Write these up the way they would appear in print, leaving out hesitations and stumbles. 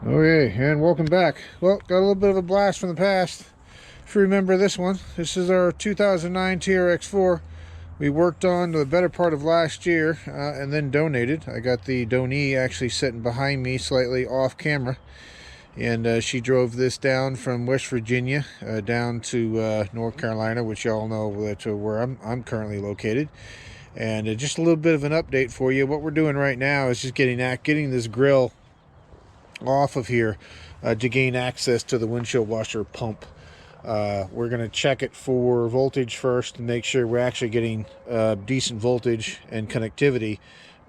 Okay, and welcome back. Well, got a little bit of a blast from the past. If you remember this one, this is our 2009 TRX4. We worked on the better part of last year and then donated. I got the donee actually sitting behind me slightly off camera. And she drove this down from West Virginia down to North Carolina, which y'all know to where I'm currently located. And just a little bit of an update for you. What we're doing right now is just getting this grill off of here to gain access to the windshield washer pump. We're going to check it for voltage first and make sure we're actually getting decent voltage and connectivity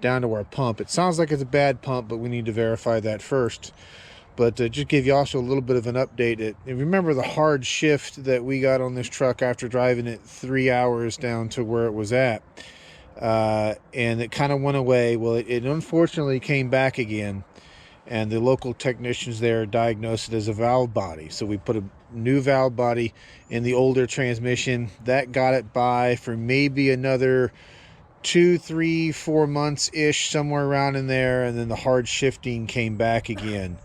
down to our pump. It sounds like it's a bad pump, but we need to verify that first. But just give you also a little bit of an update. Remember the hard shift that we got on this truck after driving it 3 hours down to where it was at. And it kind of went away. Well, it unfortunately came back again. And the local technicians there diagnosed it as a valve body. So we put a new valve body in the older transmission. That got it by for maybe another 2, 3, 4 months-ish, somewhere around in there. And then the hard shifting came back again.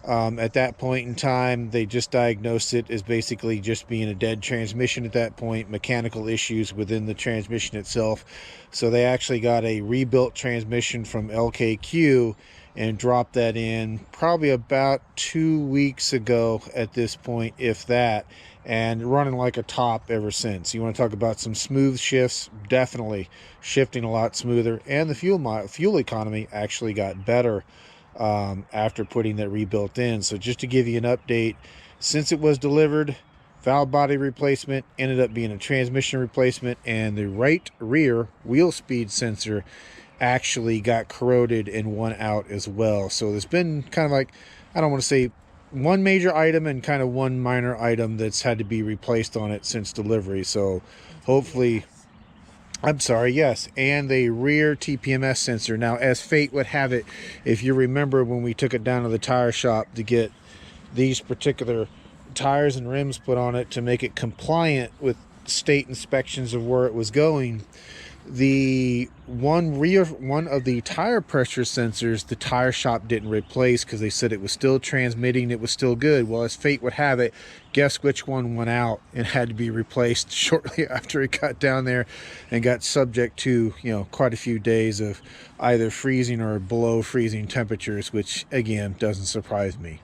At that point in time, they just diagnosed it as basically just being a dead transmission at that point, mechanical issues within the transmission itself. So they actually got a rebuilt transmission from LKQ and dropped that in probably about 2 weeks ago at this point, if that, and running like a top ever since. You want to talk about some smooth shifts? Definitely shifting a lot smoother, and the fuel economy actually got better after putting that rebuilt in. So just to give you an update, since it was delivered, valve body replacement ended up being a transmission replacement, and the right rear wheel speed sensor actually got corroded and won out as well. So there's been kind of like, I don't want to say one major item and kind of one minor item that's had to be replaced on it since delivery. So hopefully, I'm sorry, yes, and the rear TPMS sensor. Now, as fate would have it, if you remember when we took it down to the tire shop to get these particular tires and rims put on it to make it compliant with state inspections of where it was going, the one of the tire pressure sensors the tire shop didn't replace because they said it was still transmitting, it was still good. Well, as fate would have it, guess which one went out and had to be replaced shortly after it got down there and got subject to, you know, quite a few days of either freezing or below freezing temperatures, which again doesn't surprise me.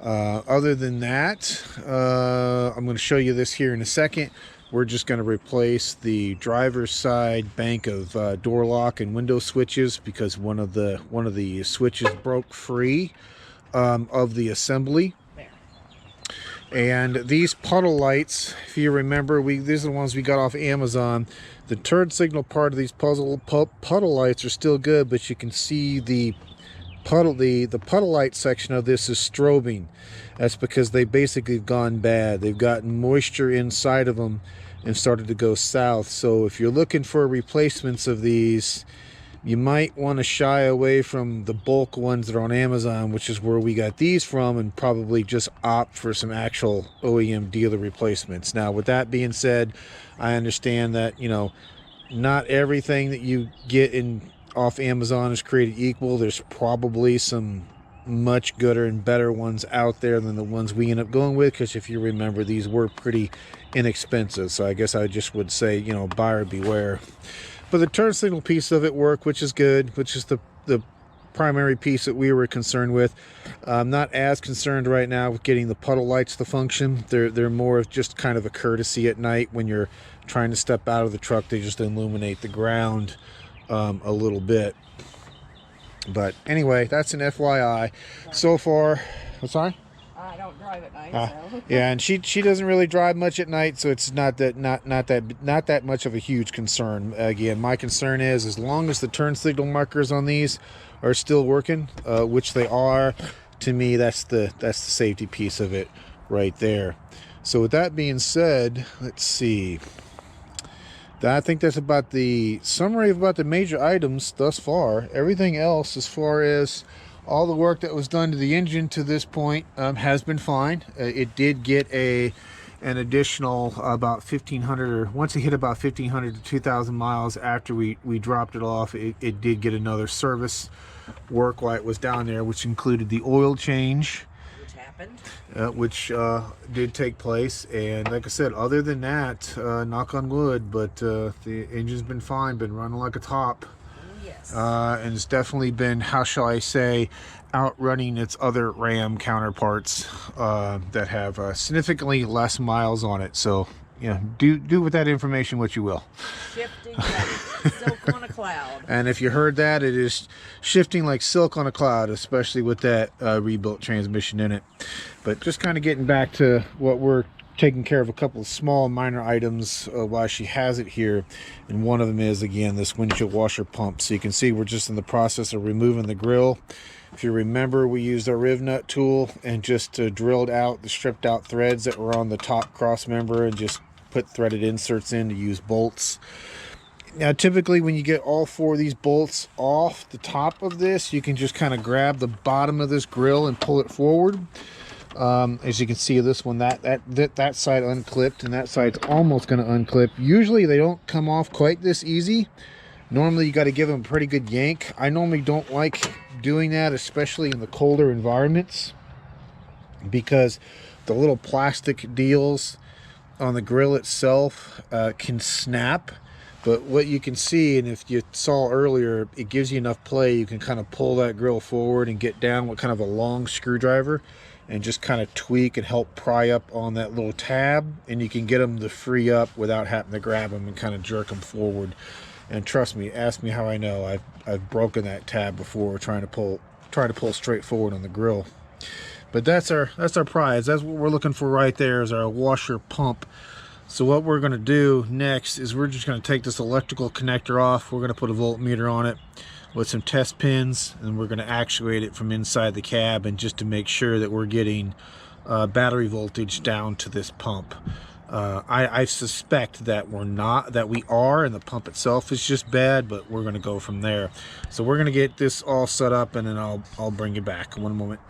Other than that, I'm going to show you this here in a second. We're just going to replace the driver's side bank of door lock and window switches because one of the switches broke free of the assembly. And these puddle lights, if you remember, these are the ones we got off Amazon. The turn signal part of these puddle lights are still good, but you can see the puddle light section of this is strobing. That's because they basically have gone bad. They've gotten moisture inside of them and started to go south. So if you're looking for replacements of these, you might want to shy away from the bulk ones that are on Amazon, which is where we got these from, and probably just opt for some actual OEM dealer replacements. Now, with that being said, I understand that, you know, not everything that you get off Amazon is created equal. There's probably some much gooder and better ones out there than the ones we end up going with, because if you remember, these were pretty inexpensive. So I guess I just would say, you know, buyer beware. But the turn signal piece of it worked, which is good, which is the primary piece that we were concerned with. I'm not as concerned right now with getting the puddle lights to function. They're more of just kind of a courtesy at night when you're trying to step out of the truck. They just illuminate the ground a little bit. But anyway, that's an FYI. So far, I'm sorry? I don't drive at night, so. Yeah, and she doesn't really drive much at night, so it's not that much of a huge concern. Again, my concern is as long as the turn signal markers on these are still working, which they are, to me that's the safety piece of it right there. So with that being said, let's see. I think that's about the summary about the major items thus far. Everything else, as far as all the work that was done to the engine to this point, has been fine. It did get an additional about 1,500, or once it hit about 1,500 to 2,000 miles after we dropped it off, it did get another service work while it was down there, which included the oil change, Which happened. which did take place. And like I said, other than that, knock on wood, but the engine's been fine, been running like a top. Yes. And it's definitely been, how shall I say, outrunning its other Ram counterparts that have significantly less miles on it. So, you know, do with that information what you will. Shifting like silk on a cloud. And if you heard that, it is shifting like silk on a cloud, especially with that rebuilt transmission in it. But just kind of getting back to what we're taking care of, a couple of small minor items while she has it here. And one of them is, again, this windshield washer pump. So you can see we're just in the process of removing the grill. If you remember, we used our riv nut tool and just drilled out the stripped out threads that were on the top cross member and just put threaded inserts in to use bolts. Now, typically when you get all four of these bolts off the top of this, you can just kind of grab the bottom of this grill and pull it forward. As you can see, this one, that side unclipped, and that side's almost going to unclip. Usually they don't come off quite this easy. Normally you got to give them a pretty good yank. I normally don't like doing that, especially in the colder environments, because the little plastic deals on the grill itself can snap. But what you can see, and if you saw earlier, it gives you enough play. You can kind of pull that grill forward and get down with kind of a long screwdriver and just kind of tweak and help pry up on that little tab, and you can get them to free up without having to grab them and kind of jerk them forward. And trust me, ask me how I know. I've broken that tab before trying to pull straight forward on the grill. But that's our prize. That's what we're looking for right there, is our washer pump. So what we're going to do next is we're just going to take this electrical connector off. We're going to put a voltmeter on it with some test pins, and we're going to actuate it from inside the cab, and just to make sure that we're getting battery voltage down to this pump. I suspect that we are, and the pump itself is just bad, but we're going to go from there. So we're going to get this all set up, and then I'll bring you back in one moment.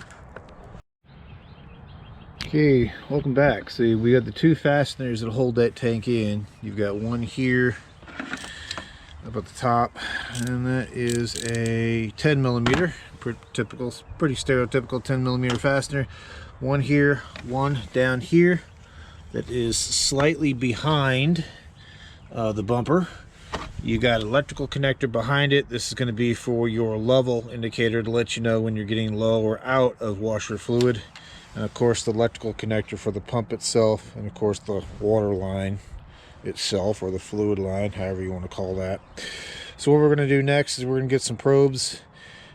Okay, welcome back. See, we got the two fasteners that hold that tank in. You've got one here up at the top, and that is a 10 millimeter, pretty stereotypical 10 millimeter fastener. One here, one down here that is slightly behind the bumper. You got an electrical connector behind it. This is going to be for your level indicator to let you know when you're getting low or out of washer fluid. And of course the electrical connector for the pump itself, and of course the water line itself, or the fluid line, however you want to call that. So what we're going to do next is we're going to get some probes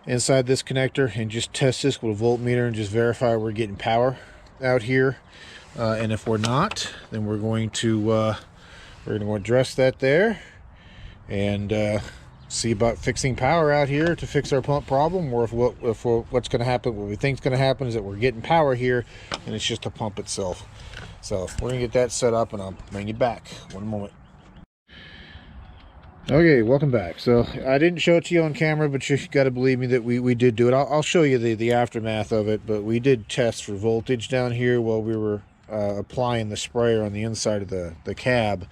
inside this connector and just test this with a voltmeter and just verify we're getting power out here. And if we're not, then we're going to address that there and see about fixing power out here to fix our pump problem. Or what's going to happen, what we think is going to happen, is that we're getting power here and it's just the pump itself. So we're going to get that set up, and I'll bring you back one moment. Okay, welcome back. So I didn't show it to you on camera, but you got to believe me that we did do it. I'll show you the aftermath of it, but we did test for voltage down here while we were applying the sprayer on the inside of the cab.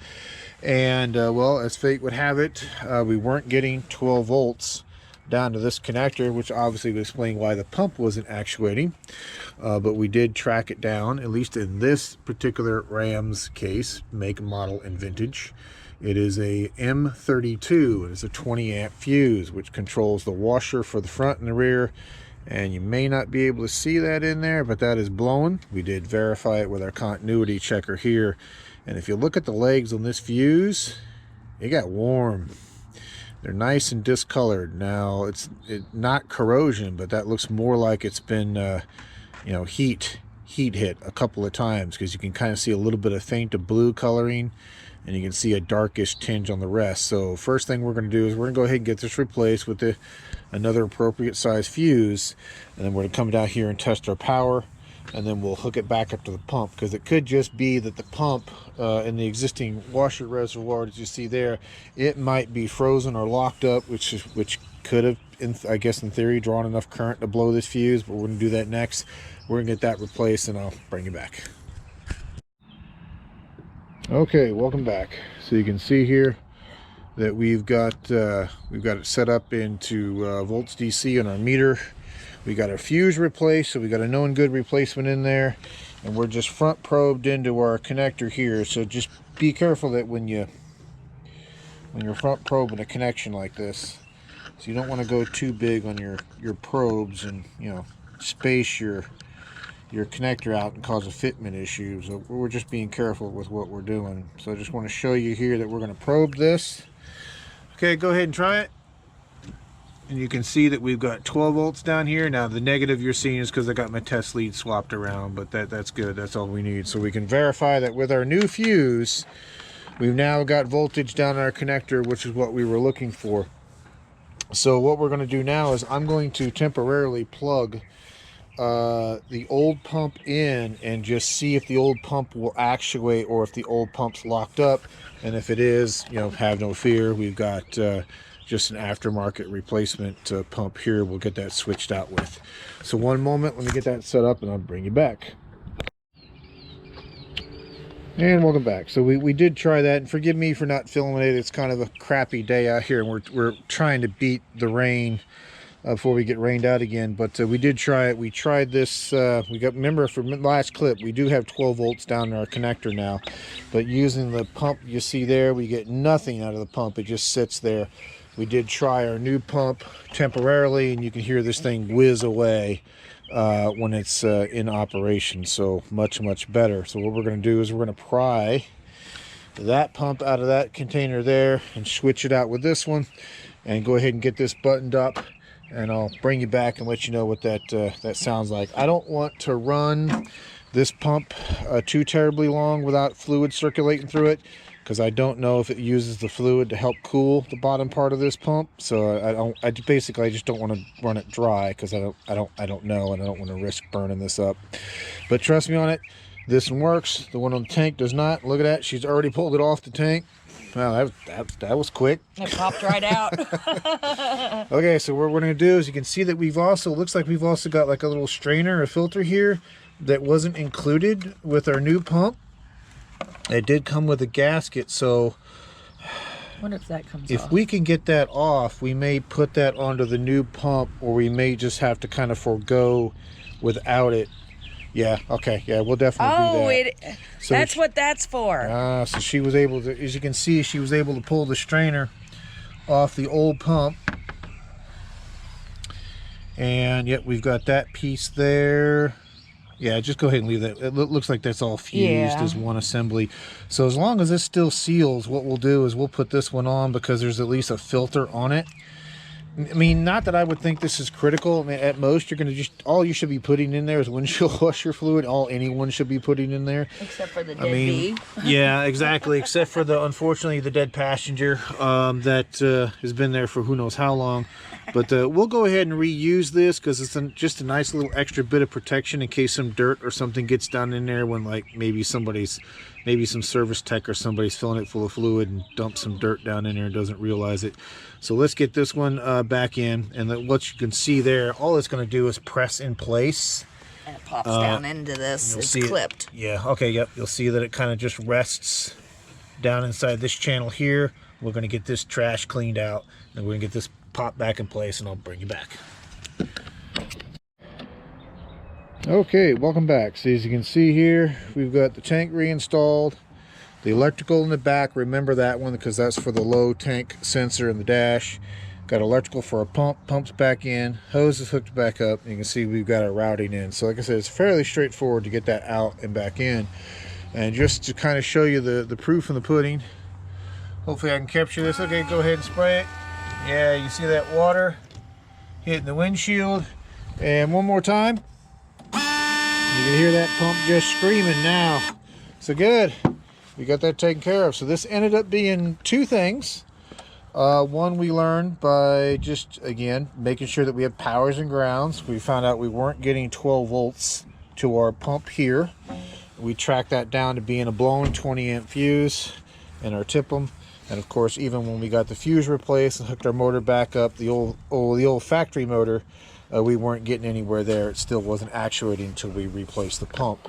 And well, as fate would have it, we weren't getting 12 volts down to this connector, which obviously would explain why the pump wasn't actuating. But we did track it down, at least in this particular Ram's case, make, model, and vintage. It is a M32. It's a 20 amp fuse, which controls the washer for the front and the rear. And you may not be able to see that in there, but that is blowing. We did verify it with our continuity checker here. And if you look at the legs on this fuse, it got warm. They're nice and discolored. Now, it's not corrosion, but that looks more like it's been, you know, heat hit a couple of times, because you can kind of see a little bit of faint of blue coloring, and you can see a darkish tinge on the rest. So first thing we're going to do is we're going to go ahead and get this replaced with another appropriate size fuse, and then we're going to come down here and test our power, and then we'll hook it back up to the pump, because it could just be that the pump in the existing washer reservoir that you see there, it might be frozen or locked up, which could have, I guess in theory, drawn enough current to blow this fuse. But we're going to do that next. We're going to get that replaced, and I'll bring you back. Okay, welcome back. So you can see here, that we've got it set up into volts DC on our meter. We got our fuse replaced, so we got a known good replacement in there, and we're just front probed into our connector here. So just be careful that when you're front probing a connection like this, so you don't want to go too big on your probes and, you know, space your connector out and cause a fitment issue. So we're just being careful with what we're doing. So I just want to show you here that we're going to probe this. Okay, go ahead and try it. And you can see that we've got 12 volts down here. Now the negative you're seeing is because I got my test lead swapped around, but that's good. That's all we need. So we can verify that with our new fuse, we've now got voltage down our connector, which is what we were looking for. So what we're going to do now is I'm going to temporarily plug the old pump in and just see if the old pump will actuate or if the old pump's locked up. And if it is, you know, have no fear. We've got just an aftermarket replacement pump here. We'll get that switched out with. So one moment, let me get that set up and I'll bring you back. And welcome back. So we did try that, and forgive me for not filming it. It's kind of a crappy day out here, and we're trying to beat the rain before we get rained out again. But we did try it. We tried this. Remember from the last clip, we do have 12 volts down in our connector now, but using the pump you see there, we get nothing out of the pump. It just sits there. We did try our new pump temporarily, and you can hear this thing whiz away when it's in operation. So much better. So what we're going to do is we're going to pry that pump out of that container there and switch it out with this one, and go ahead and get this buttoned up, and I'll bring you back and let you know what that sounds like. I don't want to run this pump too terribly long without fluid circulating through it, because I don't know if it uses the fluid to help cool the bottom part of this pump. So I just don't want to run it dry, because I don't know, and I don't want to risk burning this up. But trust me on it, this one works. The one on the tank does not. Look at that, she's already pulled it off the tank. Wow, that was quick. It popped right out. Okay, so what we're going to do is, you can see that looks like we've also got like a little strainer, a filter here that wasn't included with our new pump. It did come with a gasket, so What if that comes off? if we can get that off, we may put that onto the new pump, or we may just have to kind of forego without it. Yeah, okay, yeah, we'll definitely do that. So that's what that's for. So she was able to, as you can see, she was able to pull the strainer off the old pump. And yet we've got that piece there. Yeah, just go ahead and leave that. It looks like that's all fused as one assembly. So as long as this still seals, what we'll do is we'll put this one on, because there's at least a filter on it. I mean, not that I would think this is critical. I mean, at most, you're going to all you should be putting in there is windshield washer fluid. All anyone should be putting in there. Except for the dead bee. Yeah, exactly. Except for unfortunately, the dead passenger that has been there for who knows how long. But we'll go ahead and reuse this, because it's just a nice little extra bit of protection in case some dirt or something gets down in there when, like, maybe some service tech or somebody's filling it full of fluid and dumps some dirt down in there and doesn't realize it. So let's get this one back in, and what you can see there, all it's going to do is press in place. And it pops down into this. It's clipped. Yeah, okay, yep. You'll see that it kind of just rests down inside this channel here. We're going to get this trash cleaned out, and we're going to get this popped back in place, and I'll bring you back. Okay, welcome back. So as you can see here, we've got the tank reinstalled. The electrical in the back, remember that one, because that's for the low tank sensor in the dash. Got electrical for our pump, pumps back in, hose is hooked back up. You can see we've got our routing in. So like I said, it's fairly straightforward to get that out and back in. And just to kind of show you the proof in the pudding, hopefully I can capture this. Okay, go ahead and spray it. Yeah, you see that water hitting the windshield. And one more time. You can hear that pump just screaming now. So good. We got that taken care of. So this ended up being two things. One, we learned by just, again, making sure that we have powers and grounds. We found out we weren't getting 12 volts to our pump here. We tracked that down to being a blown 20 amp fuse in our TIPM. And of course, even when we got the fuse replaced and hooked our motor back up, the old factory motor we weren't getting anywhere there. It still wasn't actuating until we replaced the pump.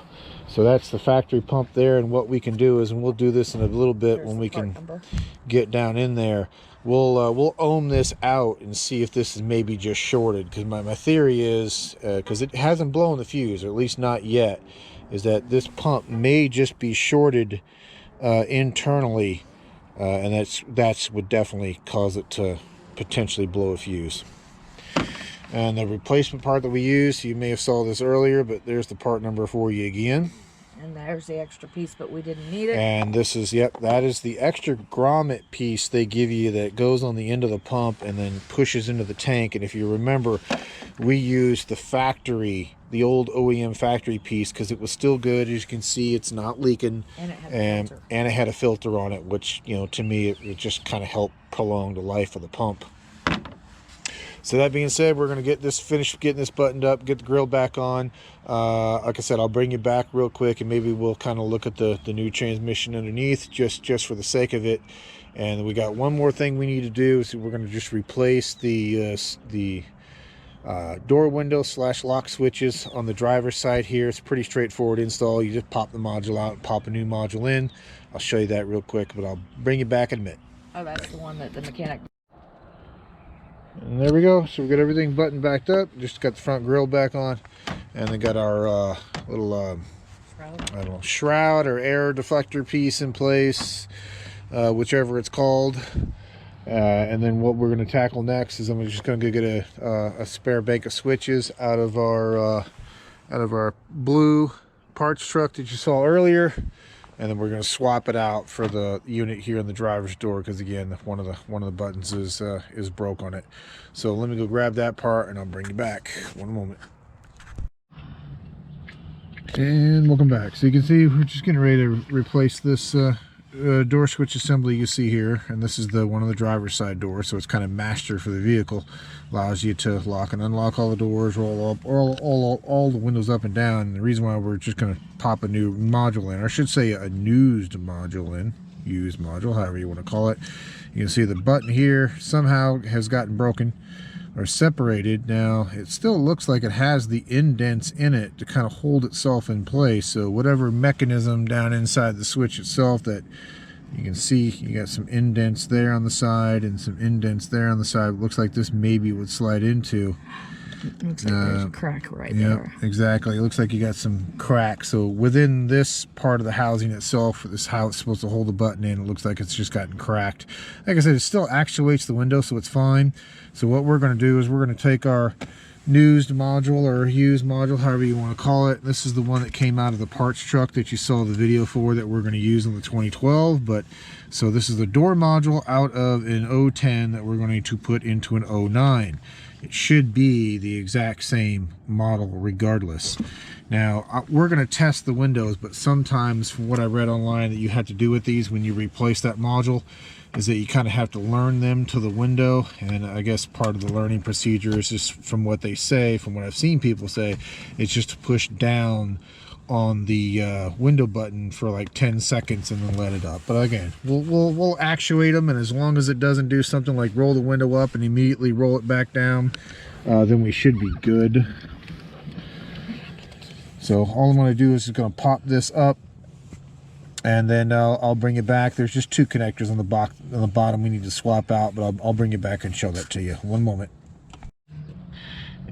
So that's the factory pump there, and what we can do is, and we'll do this in a little bit when we can get down in there, we'll ohm this out and see if this is maybe just shorted, because my theory is, because it hasn't blown the fuse, or at least not yet, is that this pump may just be shorted internally, and that's would definitely cause it to potentially blow a fuse. And the replacement part that we used, you may have saw this earlier, but there's the part number for you again. And there's the extra piece, but we didn't need it. And this is, yep, that is the extra grommet piece they give you that goes on the end of the pump and then pushes into the tank. And if you remember, we used the factory, the old OEM factory piece, because it was still good. As you can see, it's not leaking. And it had a filter. And it had a filter on it, which, you know, to me, it just kind of helped prolong the life of the pump. So that being said, we're going to get this finished, getting this buttoned up, get the grill back on. Like I said, I'll bring you back real quick, and maybe we'll kind of look at the new transmission underneath, just for the sake of it. And we got one more thing we need to do, so we're going to just replace the door window / lock switches on the driver's side here. It's a pretty straightforward install. You just pop the module out and pop a new module in. I'll show you that real quick, but I'll bring you back in a minute. Oh, that's the one that the mechanic... And there we go. So we got everything buttoned backed up. Just got the front grille back on, and then got our little I don't know, shroud or air deflector piece in place, whichever it's called. And then what we're going to tackle next is I'm just going to go get a spare bank of switches out of our blue parts truck that you saw earlier. And then we're going to swap it out for the unit here in the driver's door, because again, one of the buttons is broke on it. So let me go grab that part and I'll bring you back. One moment. And welcome back. So you can see we're just getting ready to replace this door switch assembly you see here, and this is one of the driver's side doors, so it's kind of master for the vehicle. Allows you to lock and unlock all the doors, roll up all the windows up and down. And the reason why we're just going to pop a new module in, or I should say a used module, however you want to call it. You can see the button here somehow has gotten broken or separated. Now it still looks like it has the indents in it to kind of hold itself in place. So whatever mechanism down inside the switch itself, that you can see, you got some indents there on the side and some indents there on the side. It looks like this maybe would slide into. Looks like there's a crack right there. Exactly. It looks like you got some cracks. So within this part of the housing itself, this how it's supposed to hold the button in, it looks like it's just gotten cracked. Like I said, it still actuates the window, so it's fine. So what we're going to do is we're going to take our used module, or used module, however you want to call it. This is the one that came out of the parts truck that you saw the video for, that we're going to use in the 2012. But so this is the door module out of an 010 that we're going to put into an 09. It should be the exact same model regardless. Now we're going to test the windows, but sometimes from what I read online that you have to do with these when you replace that module is that you kind of have to learn them to the window. And I guess part of the learning procedure is just, from what they say, from what I've seen people say, it's just to push down on the window button for like 10 seconds and then let it up. But again, we'll actuate them, and as long as it doesn't do something like roll the window up and immediately roll it back down, then we should be good. So all I'm going to do is going to pop this up, and then I'll bring it back. There's just two connectors on the bottom we need to swap out, but I'll bring it back and show that to you. One moment.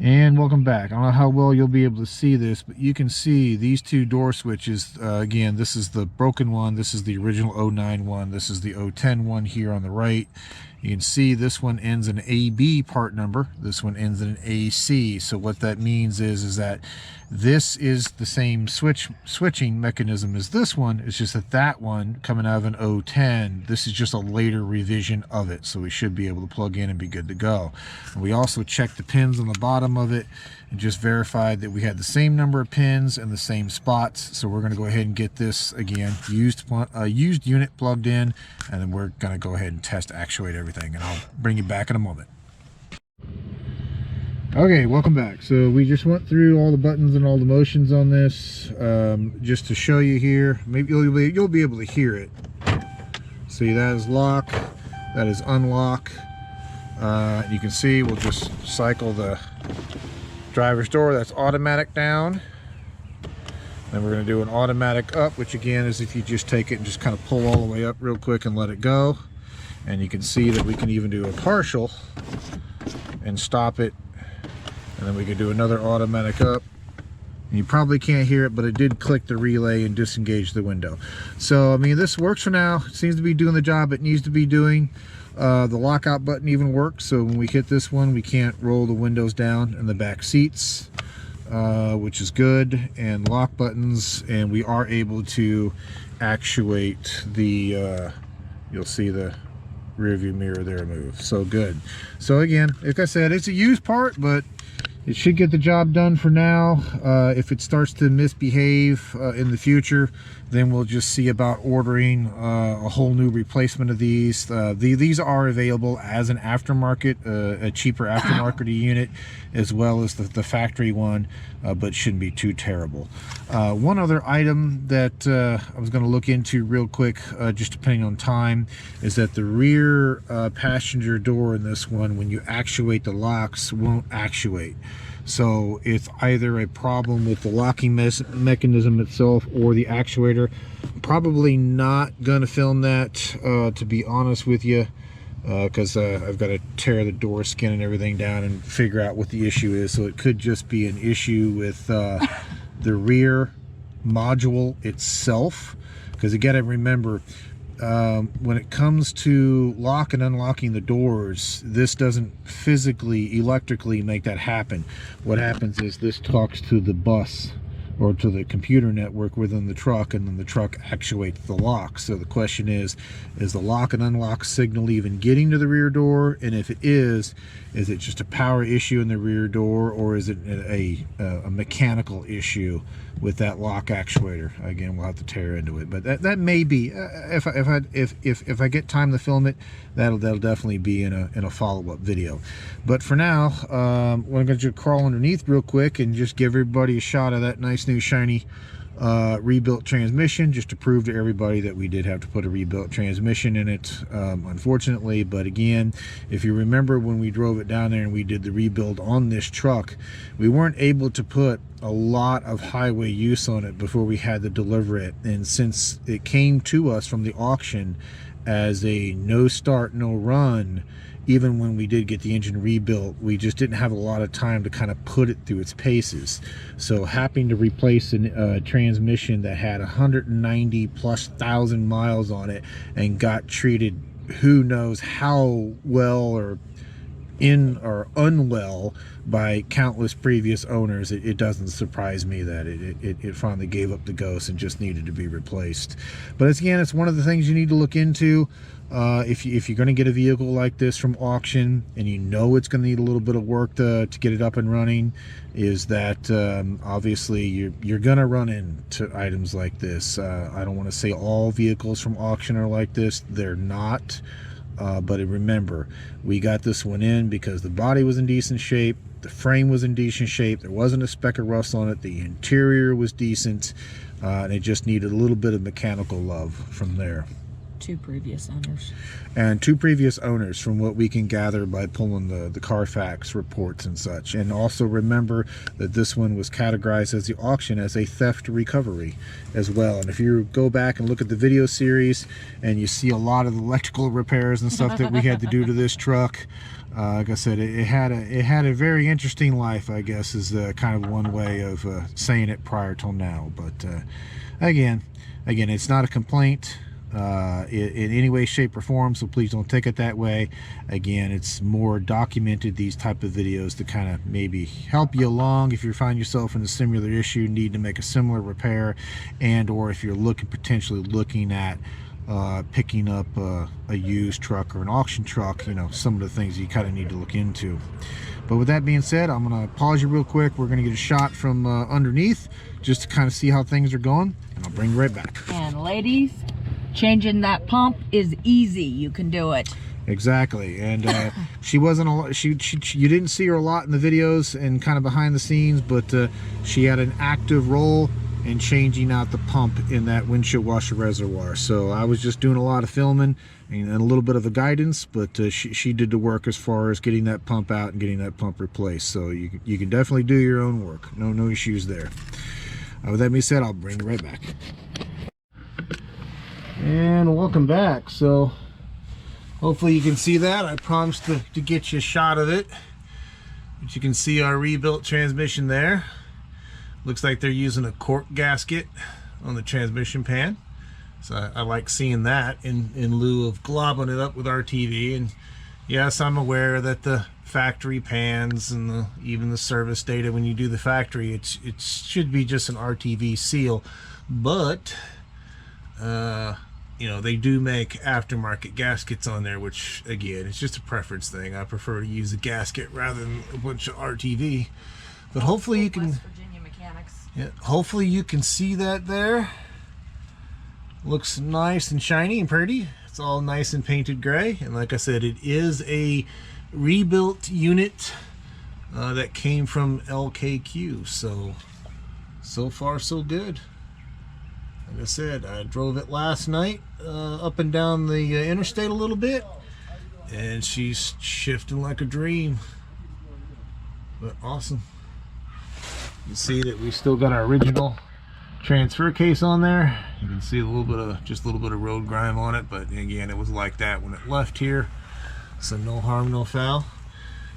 And welcome back. I don't know how well you'll be able to see this, but you can see these two door switches. Again, this is the broken one. This is the original 09 one. This is the 010 one here on the right. You can see this one ends in AB part number. This one ends in an AC. So what that means is that this is the same switching mechanism as this one. It's just that one coming out of an 010, this is just a later revision of it. So we should be able to plug in and be good to go. And we also checked the pins on the bottom of it and just verified that we had the same number of pins and the same spots. So we're going to go ahead and get this, again, used unit plugged in, and then we're going to go ahead and test actuate everything, and I'll bring you back in a moment. Okay, welcome back. So we just went through all the buttons and all the motions on this, just to show you here. Maybe you'll be able to hear it. See, that is lock, that is unlock. You can see we'll just cycle the Driver's door, that's automatic down. Then we're going to do an automatic up, which again is if you just take it and just kind of pull all the way up real quick and let it go. And you can see that we can even do a partial and stop it. And then we can do another automatic up. And you probably can't hear it, but it did click the relay and disengage the window. So, I mean, this works for now. It seems to be doing the job it needs to be doing. The lockout button even works, so when we hit this one, we can't roll the windows down in the back seats, which is good, and lock buttons, and we are able to actuate the, you'll see the rear view mirror there move. So good. So again, like I said, it's a used part, but it should get the job done for now. If it starts to misbehave in the future, then we'll just see about ordering a whole new replacement of these. These are available as an aftermarket, a cheaper aftermarket unit, as well as the factory one, but shouldn't be too terrible. One other item that I was going to look into real quick, just depending on time, is that the rear passenger door in this one, when you actuate the locks, won't actuate. So it's either a problem with the locking mechanism itself or the actuator. Probably not gonna film that, to be honest with you, because I've got to tear the door skin and everything down and figure out what the issue is. So it could just be an issue with the rear module itself, because you got to remember, when it comes to lock and unlocking the doors, this doesn't physically, electrically make that happen. What happens is this talks to the bus or to the computer network within the truck, and then the truck actuates the lock. So the question is the lock and unlock signal even getting to the rear door? And if it is it just a power issue in the rear door, or is it a mechanical issue with that lock actuator? Again, we'll have to tear into it, but that may be, if I get time to film it, that'll definitely be in a follow-up video. But for now, I'm going to just crawl underneath real quick and just give everybody a shot of that nice new shiny rebuilt transmission, just to prove to everybody that we did have to put a rebuilt transmission in it, unfortunately. But again, if you remember when we drove it down there and we did the rebuild on this truck, we weren't able to put a lot of highway use on it before we had to deliver it. And since it came to us from the auction as a no start, no run, even when we did get the engine rebuilt, we just didn't have a lot of time to kind of put it through its paces. So having to replace a transmission that had 190,000+ miles on it and got treated who knows how well or unwell by countless previous owners, it doesn't surprise me that it finally gave up the ghost and just needed to be replaced. But again, it's one of the things you need to look into. If you're going to get a vehicle like this from auction and you know it's going to need a little bit of work to get it up and running, is that obviously you're going to run into items like this. I don't want to say all vehicles from auction are like this. They're not. But remember, we got this one in because the body was in decent shape, the frame was in decent shape, there wasn't a speck of rust on it, the interior was decent, and it just needed a little bit of mechanical love from there. Two previous owners. And two previous owners, from what we can gather by pulling the Carfax reports and such. And also remember that this one was categorized as the auction as a theft recovery as well. And if you go back and look at the video series and you see a lot of the electrical repairs and stuff that we had to do to this truck, like I said, it had a very interesting life, I guess, is kind of one way of saying it prior till now. But again, it's not a complaint in any way, shape, or form, so please don't take it that way. Again, it's more documented, these type of videos, to kind of maybe help you along if you find yourself in a similar issue, need to make a similar repair, and or if you're potentially looking at picking up a used truck or an auction truck, some of the things you kind of need to look into. But with that being said, I'm going to pause you real quick. We're going to get a shot from underneath just to kind of see how things are going, and I'll bring you right back. And ladies, changing that pump is easy. You can do it. Exactly. And she wasn't you didn't see her a lot in the videos and kind of behind the scenes, but she had an active role and changing out the pump in that windshield washer reservoir. So I was just doing a lot of filming and a little bit of the guidance, but she did the work as far as getting that pump out and getting that pump replaced. So you can definitely do your own work. No issues there. With that being said, I'll bring it right back. And welcome back. So hopefully you can see that. I promised to get you a shot of it. But you can see our rebuilt transmission there. Looks like they're using a cork gasket on the transmission pan. So I like seeing that in lieu of globbing it up with RTV. And yes, I'm aware that the factory pans and even the service data when you do the factory, it should be just an RTV seal. But you know, they do make aftermarket gaskets on there, which again, it's just a preference thing. I prefer to use a gasket rather than a bunch of RTV. But hopefully you can, yeah, hopefully you can see that there. Looks nice and shiny and pretty. It's all nice and painted gray. And like I said, it is a rebuilt unit that came from LKQ. So far so good. Like I said, I drove it last night up and down the interstate a little bit, and she's shifting like a dream. But awesome. You see that we still got our original transfer case on there. You can see just a little bit of road grime on it, but again, it was like that when it left here, so no harm, no foul.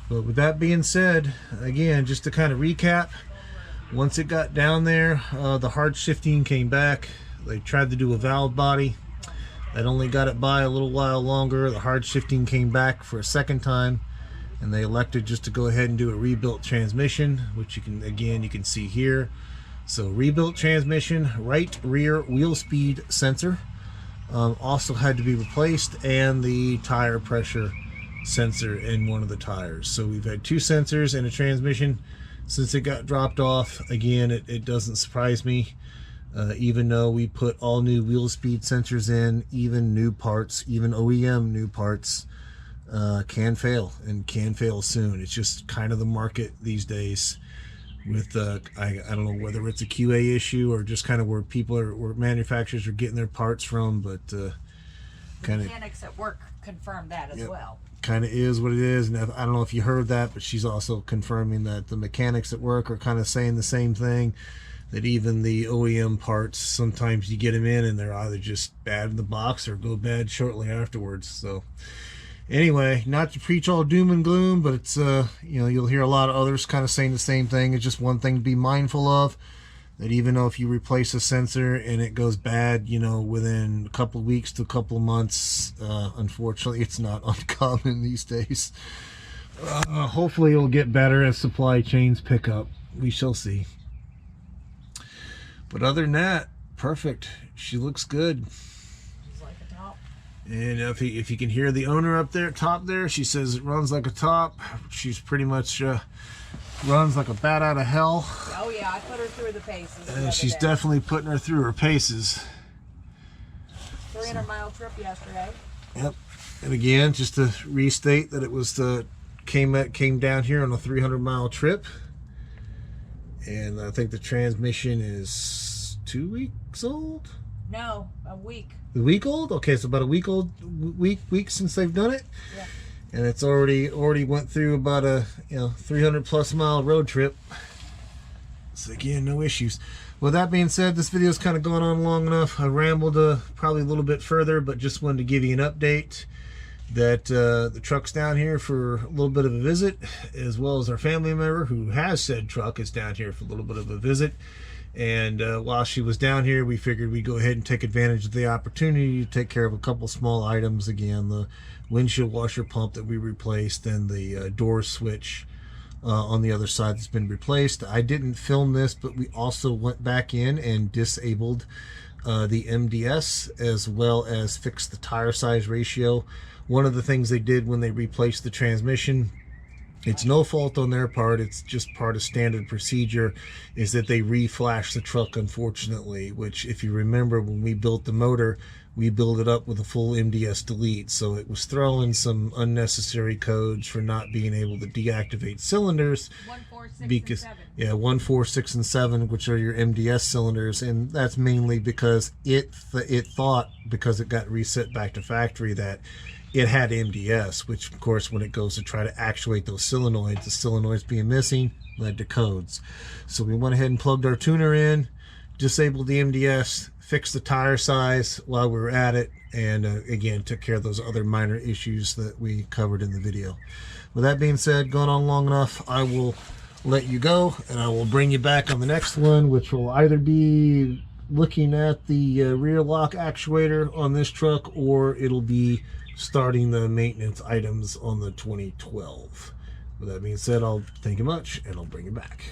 But with that being said, again, just to kind of recap, once it got down there, the hard shifting came back. They tried to do a valve body. That only got it by a little while longer. The hard shifting came back for a second time, and they elected just to go ahead and do a rebuilt transmission, which you can see here. So rebuilt transmission, right rear wheel speed sensor also had to be replaced, and the tire pressure sensor in one of the tires. So we've had two sensors and a transmission since it got dropped off. Again, it doesn't surprise me, even though we put all new wheel speed sensors in, even new parts, even OEM new parts can fail, and can fail soon. It's just kind of the market these days with I don't know whether it's a QA issue or just kind of where where manufacturers are getting their parts from, but kind of mechanics at work confirmed that as well. Kind of is what it is. And I don't know if you heard that, but she's also confirming that the mechanics at work are kind of saying the same thing, that even the OEM parts, sometimes you get them in and they're either just bad in the box or go bad shortly afterwards. So anyway, not to preach all doom and gloom, but it's you know, you'll hear a lot of others kind of saying the same thing. It's just one thing to be mindful of, that even though if you replace a sensor and it goes bad, you know, within a couple of weeks to a couple of months, unfortunately it's not uncommon these days. Hopefully it'll get better as supply chains pick up. We shall see. But other than that, perfect. She looks good. She's like a top. And if you can hear the owner up there, top there, she says it runs like a top. She's pretty much runs like a bat out of hell. Oh yeah, I put her through the paces. And she's definitely putting her through her paces. 300-mile trip yesterday. Yep. And again, just to restate that it was came down here on a 300-mile trip. And I think the transmission is 2 weeks old? No, a week. A week old? Okay, so about a week since they've done it. Yeah. And it's already went through about a 300+ mile road trip. So again, no issues. With that being said, this video's kind of gone on long enough. I rambled probably a little bit further, but just wanted to give you an update that the truck's down here for a little bit of a visit, as well as our family member who has said truck is down here for a little bit of a visit. And while she was down here, we figured we'd go ahead and take advantage of the opportunity to take care of a couple small items. Again, the windshield washer pump that we replaced, and the door switch on the other side that's been replaced. I didn't film this, but we also went back in and disabled the MDS, as well as fixed the tire size ratio. One of the things they did when they replaced the transmission, it's no fault on their part, it's just part of standard procedure, is that they reflashed the truck, unfortunately, which if you remember when we built the motor, we build it up with a full MDS delete. So it was throwing some unnecessary codes for not being able to deactivate cylinders. 1, 4, 6, Because, and 7. yeah, 1, 4, 6, and 7, which are your MDS cylinders, and that's mainly because it thought, because it got reset back to factory, that it had MDS, which of course when it goes to try to actuate those solenoids, the solenoids being missing led to codes. So we went ahead and plugged our tuner in, disabled the MDS, fixed the tire size while we were at it, and again took care of those other minor issues that we covered in the video. With that being said, gone on long enough, I will let you go, and I will bring you back on the next one, which will either be looking at the rear lock actuator on this truck, or it'll be starting the maintenance items on the 2012. With that being said, I'll thank you much, and I'll bring you back.